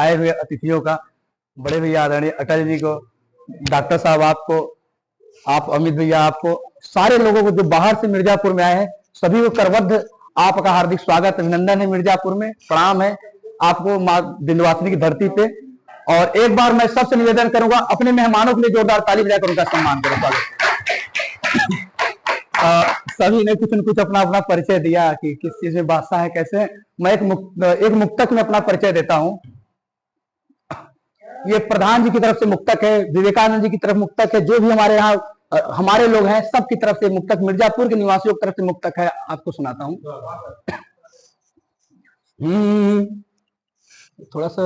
आए हुए अतिथियों का, बड़े भैया आदरणीय अटल जी को, डॉक्टर साहब आपको, आप अमित भैया आपको, सारे लोगों को जो बाहर से मिर्जापुर में आए हैं सभी को करबद्ध आपका हार्दिक स्वागत अभिनंदन है। मिर्जापुर में प्रणाम है आपको माँ विंध्यवासिनी की धरती पे। और एक बार मैं सबसे निवेदन करूंगा, अपने मेहमानों के लिए जोरदार ताली बजाकर उनका सम्मान करो। सभी ने कुछ न कुछ अपना अपना परिचय दिया कि किस चीज में बादशाह है, कैसे। मैं एक मुक्तक में अपना परिचय देता हूं। ये प्रधान जी की तरफ से मुक्तक है, विवेकानंद जी की तरफ मुक्तक है, जो भी हमारे यहाँ हमारे लोग हैं सब की तरफ से मुक्तक, मिर्जापुर के निवासियों की तरफ से मुक्तक है, आपको सुनाता हूं। थोड़ा सा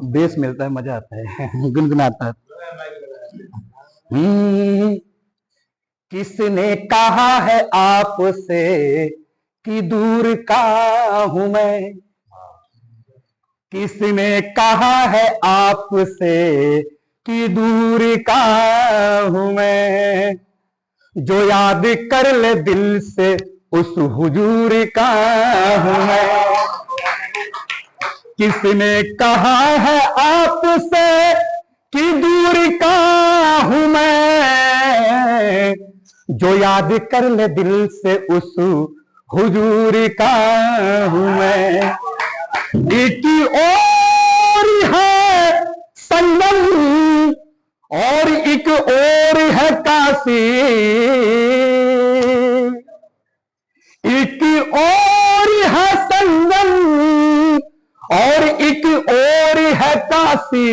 बेस मिलता है, मजा आता है, गुनगुनाता है। किसने कहा है आपसे कि दूर का हूं मैं, किसने कहा है आपसे कि दूर का हूं मैं, जो याद कर ले दिल से उस हुजूर का हूं मैं। किसने कहा है आपसे कि दूर का हूं मैं, जो याद कर ले दिल से उस हुजूर का हूं मैं। एक और है संगम और एक और है काशी, एक और है संगम और एक और है काशी,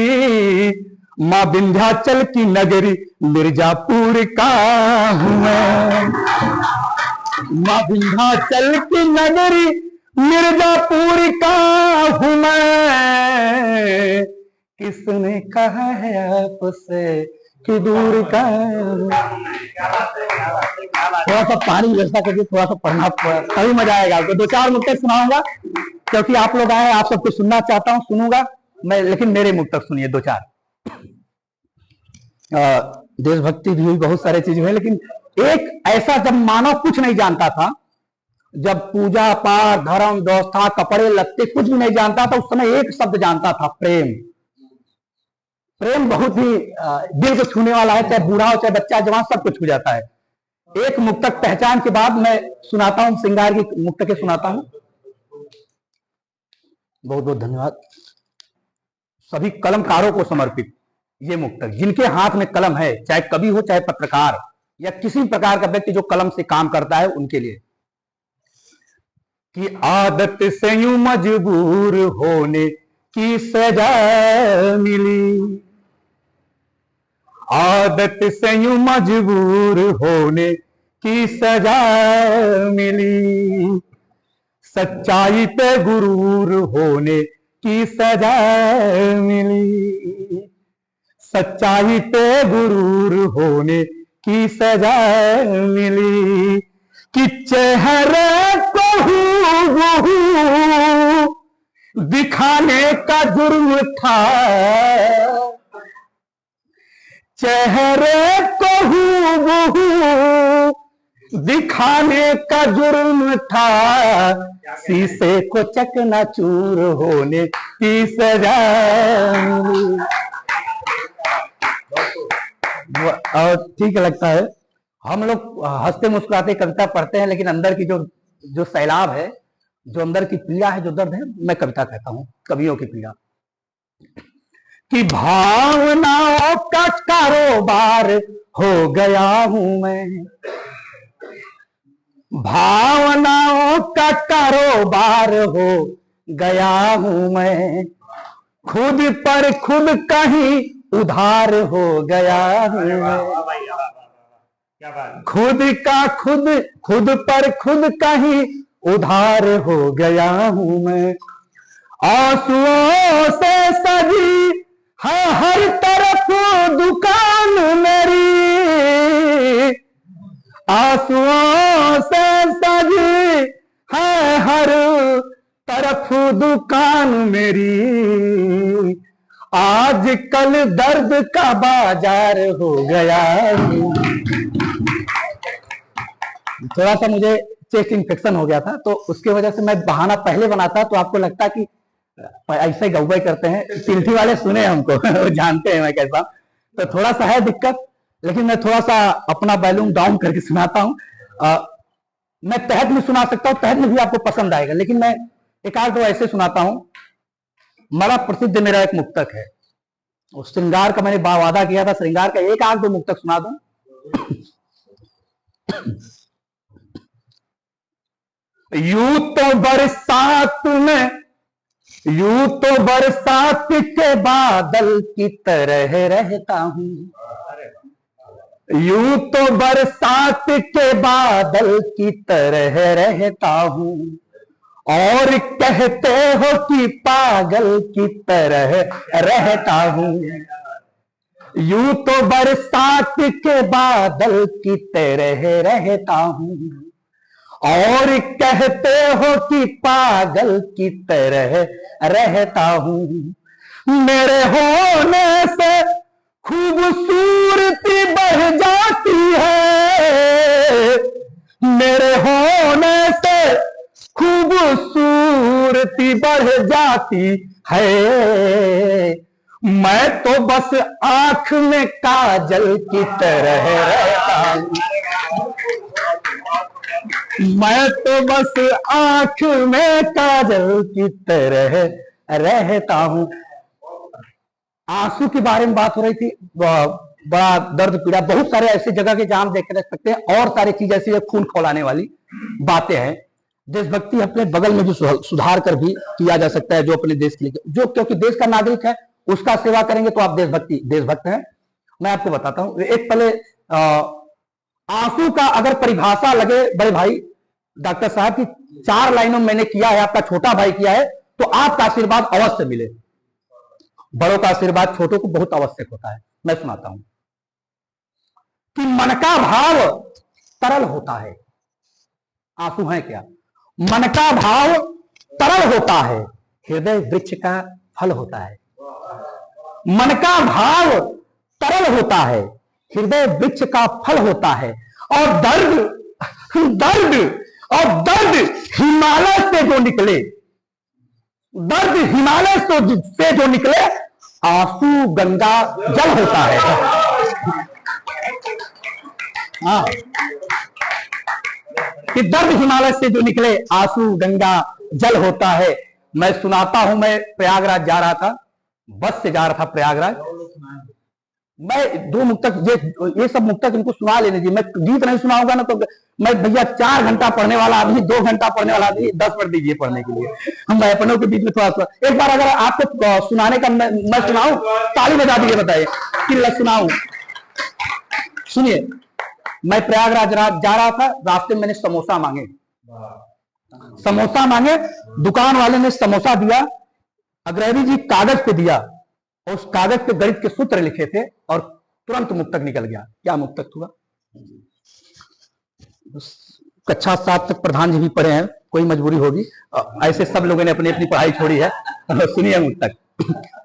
माँ विंध्याचल की नगरी मिर्जापुर का हूं मैं। माँ विंध्याचल की नगरी मिर्जापुर का हूं मैं। किसने कहा है आपसे कि दूर का। थोड़ा सा पानी व्यवस्था करके थोड़ा सा पढ़ना पड़ा, तभी मजा आएगा आपको। दो चार मुक्तक सुनाऊंगा क्योंकि आप लोग आए, आप सबको सुनना चाहता हूं, सुनूंगा मैं, लेकिन मेरे मुक्तक सुनिए दो चार। देशभक्ति भी हुई, बहुत सारे चीजें हुई, लेकिन एक ऐसा जब मानव कुछ नहीं जानता था, जब पूजा पाठ धर्म व्यवस्था कपड़े लगते कुछ भी नहीं जानता था, उस समय एक शब्द जानता था, प्रेम। प्रेम बहुत ही दिल को छूने वाला है, चाहे बूढ़ा हो चाहे बच्चा जवान सबको छू जाता है। एक मुक्तक पहचान के बाद मैं सुनाता हूं, श्रृंगार की मुक्तकें सुनाता हूं। बहुत बहुत धन्यवाद सभी कलमकारों को समर्पित ये मुक्तक, जिनके हाथ में कलम है, चाहे कवि हो चाहे पत्रकार या किसी प्रकार का व्यक्ति जो कलम से काम करता है, उनके लिए। कि आदत से यूं मजबूर होने की सजा मिली, आदत से यूं मजबूर होने की सजा मिली, सच्चाई पे गुरूर होने की सजा मिली, सच्चाई पे गुरूर होने की सजा मिली। कि चेहरे को हूबहू दिखाने का जुर्म था, चेहरे को हूबहू दिखाने का जुर्म था, शीशे को चकनाचूर होने की सजा मिली। और ठीक लगता है, हम लोग हंसते मुस्कुराते कविता पढ़ते हैं, लेकिन अंदर की जो सैलाब है, जो अंदर की पीड़ा है, जो दर्द है, मैं कविता कहता हूं, कवियों की पीड़ा। कि भावनाओं का कारोबार हो गया हूं मैं, भावनाओं का कारोबार हो गया हूं मैं, खुद पर खुद कहीं उधार हो गया हूं मैं, खुद का खुद, खुद पर खुद कहीं उधार हो गया हूं मैं। आंसुओं से सजी है हर तरफ दुकान मेरी, आंसुओं से सजी है हर तरफ दुकान मेरी, आज कल दर्द का बाजार हो गया। थोड़ा सा मुझे चेस्ट इन्फेक्शन हो गया था, तो उसके वजह से मैं बहाना पहले बनाता तो आपको लगता कि ऐसे गौबाई करते हैं, सिल्ठी वाले सुने हमको वो जानते हैं मैं कैसा, तो थोड़ा सा है दिक्कत, लेकिन मैं थोड़ा सा अपना वॉल्यूम डाउन करके सुनाता हूँ। मैं तहत में सुना सकता हूँ, तहत में भी आपको पसंद आएगा, लेकिन मैं एक आध तो ऐसे सुनाता हूँ। बड़ा प्रसिद्ध मेरा एक मुक्तक है, उस श्रृंगार का मैंने वादा किया था, श्रृंगार का एक आध दो मुक्तक सुना दूं। यूं तो बरसात के बादल की तरह रहता हूं, यूं तो बरसात के बादल की तरह रहता हूं, और कहते हो कि पागल की तरह रहता हूं। यूं तो बरसात के बादल की तरह रहता हूं, और कहते हो कि पागल की तरह रहता हूं। मेरे होने से खूबसूरती बढ़ जाती है, मेरे होने से खूबसूरती बढ़ जाती है, मैं तो बस आंख में काजल की तरह रहता हूं, मैं तो बस आंख में काजल की तरह रहता हूं। आंसू के बारे में बात हो रही थी, बड़ा दर्द पीड़ा, बहुत सारे ऐसी जगह के जहां हम देख रख सकते हैं, और सारी चीज ऐसी खून खौलाने वाली बातें हैं। देशभक्ति अपने बगल में जो सुधार कर भी किया जा सकता है, जो अपने देश के लिए, जो क्योंकि देश का नागरिक है, उसका सेवा करेंगे तो आप देशभक्त हैं। मैं आपको बताता हूं, एक पहले आंसू का अगर परिभाषा लगे बड़े भाई डॉक्टर साहब की 4 लाइनों में मैंने किया है, आपका छोटा भाई किया है, तो आपका आशीर्वाद अवश्य मिले। बड़ों का आशीर्वाद छोटों को बहुत आवश्यक होता है। मैं सुनाता हूं कि मन का भाव तरल होता है। आंसू है क्या? मन का भाव तरल होता है, हृदय वृक्ष का फल होता है। मन का भाव तरल होता है, हृदय वृक्ष का फल होता है, और दर्द हिमालय से जो निकले, दर्द हिमालय से जो निकले, आंसू गंगा जल होता है। हाँ, कि दर्द हिमालय से जो निकले, आंसू गंगा जल होता है। मैं सुनाता हूं, मैं प्रयागराज जा रहा था, बस से जा रहा था प्रयागराज। मैं 2 मुक्तक, ये सब मुक्तक इनको सुना लेने दीजिए। मैं गीत नहीं सुनाऊंगा ना तो मैं भैया 4 घंटा पढ़ने वाला आदमी, 2 घंटा पढ़ने वाला आदमी, 10 मिनट दीजिए पढ़ने के लिए। हम अपनों के बीच में थोड़ा सा एक बार अगर आपको सुनाने का मैं सुनाऊं, ताली बजा दीजिए, बताइए कि सुनाऊं। सुनिए, मैं प्रयागराज जा रहा था, रास्ते में मैंने समोसा मांगे, दुकान वाले ने समोसा दिया, अग्रहरी जी कागज पे दिया, और उस कागज पे गणित के सूत्र लिखे थे, और तुरंत मुक्तक निकल गया। क्या मुक्तक हुआ? कक्षा 7 तक प्रधान जी भी पढ़े हैं, कोई मजबूरी होगी, ऐसे सब लोगों ने अपनी अपनी पढ़ाई छोड़ी है। सुनिए मुक्तक,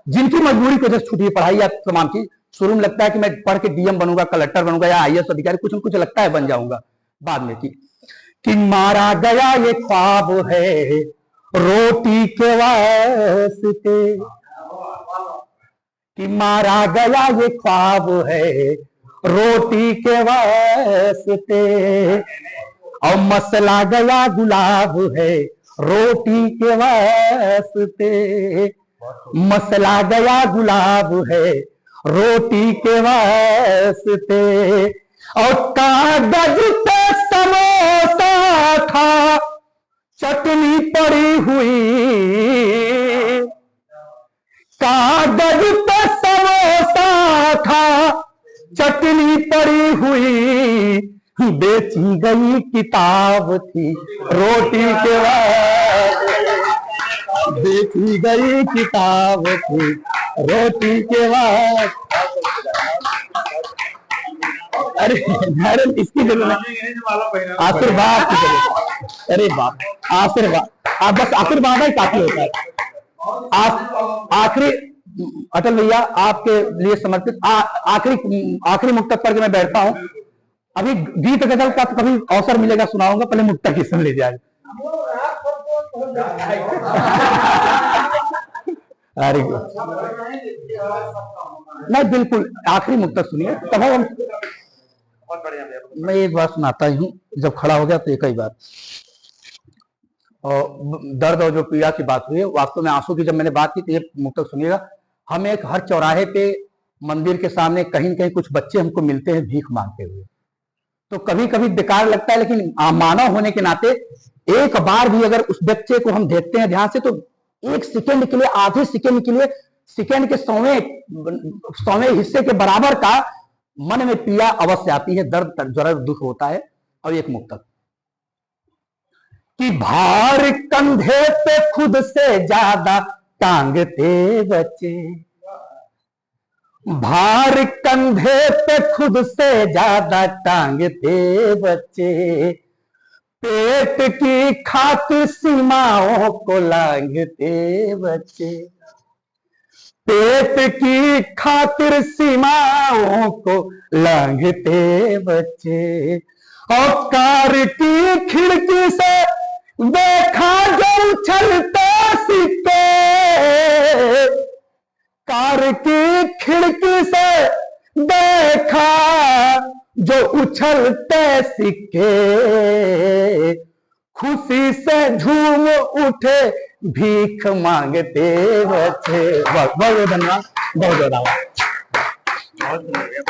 जिनकी मजबूरी को जब छूटी है पढ़ाई या तमाम की, शुरू में लगता है कि मैं पढ़ के डीएम बनूंगा, कलेक्टर बनूंगा, या आईएएस अधिकारी, कुछ न कुछ लगता है बन जाऊंगा, बाद में कि मारा गया ये ख्वाब है रोटी के वास्ते, कि मारा गया ये ख्वाब है रोटी के वास्ते, और मसला गया गुलाब है रोटी के वास्ते, मसला गया गुलाब है रोटी के वास्ते, और कागज पे समोसा था चटनी पड़ी हुई, कागज पे समोसा था चटनी पड़ी हुई, बेची गई किताब थी रोटी के वास्ते, बेची गई किताब थी रोटी के वास्ते। अरे इसकी जरूरत नहीं, आशीर्वाद की जरूरत। अरे बाप, आशीर्वाद, आप बस आशीर्वाद ही काफी होता है। आखिरी अटल भैया आपके लिए समर्पित आखिरी मुक्तक पर मैं बैठता हूं। अभी गीत गजल का तो कभी अवसर मिलेगा सुनाऊंगा, पहले मुक्तक ही सुन लीजिए। अरे नहीं, बिल्कुल आखिरी मुक्तक सुनिए तब हम। मैं एक बात सुनाता ही हूँ, जब खड़ा हो गया तो एक ही बात। और दर्द और जो पीड़ा की बात हुई है, वास्तव में आंसू की जब मैंने बात की तो ये मुक्तक सुनिएगा। हम एक हर चौराहे पे मंदिर के सामने कहीं न कहीं कुछ बच्चे हमको मिलते हैं भीख मांगते हुए, तो कभी कभी बेकार लगता है, लेकिन मानव होने के नाते एक बार भी अगर उस बच्चे को हम देखते हैं ध्यान से, तो एक सेकंड के लिए, आधे सेकंड के लिए, सेकंड के 100वें हिस्से के बराबर का मन में पीड़ा अवश्य आती है, दर्द जरा दुख होता है। और एक मुक्तक कि भार कंधे पे खुद से ज्यादा टांगते बच्चे, भार कंधे पे खुद से ज्यादा टांगते बच्चे, पेट की खातिर सीमाओं को लांघते बच्चे, पेट की खातिर सीमाओं को लांघते बच्चे। और कार की खिड़की से देखा जो उछलते सिक्के, कार की खिड़की से देखा जो उछलते सिक्के, खुशी से झूम उठे भीख मांगते बच्चे। बहुत बहुत धन्यवाद, बहुत बहुत धन्यवाद।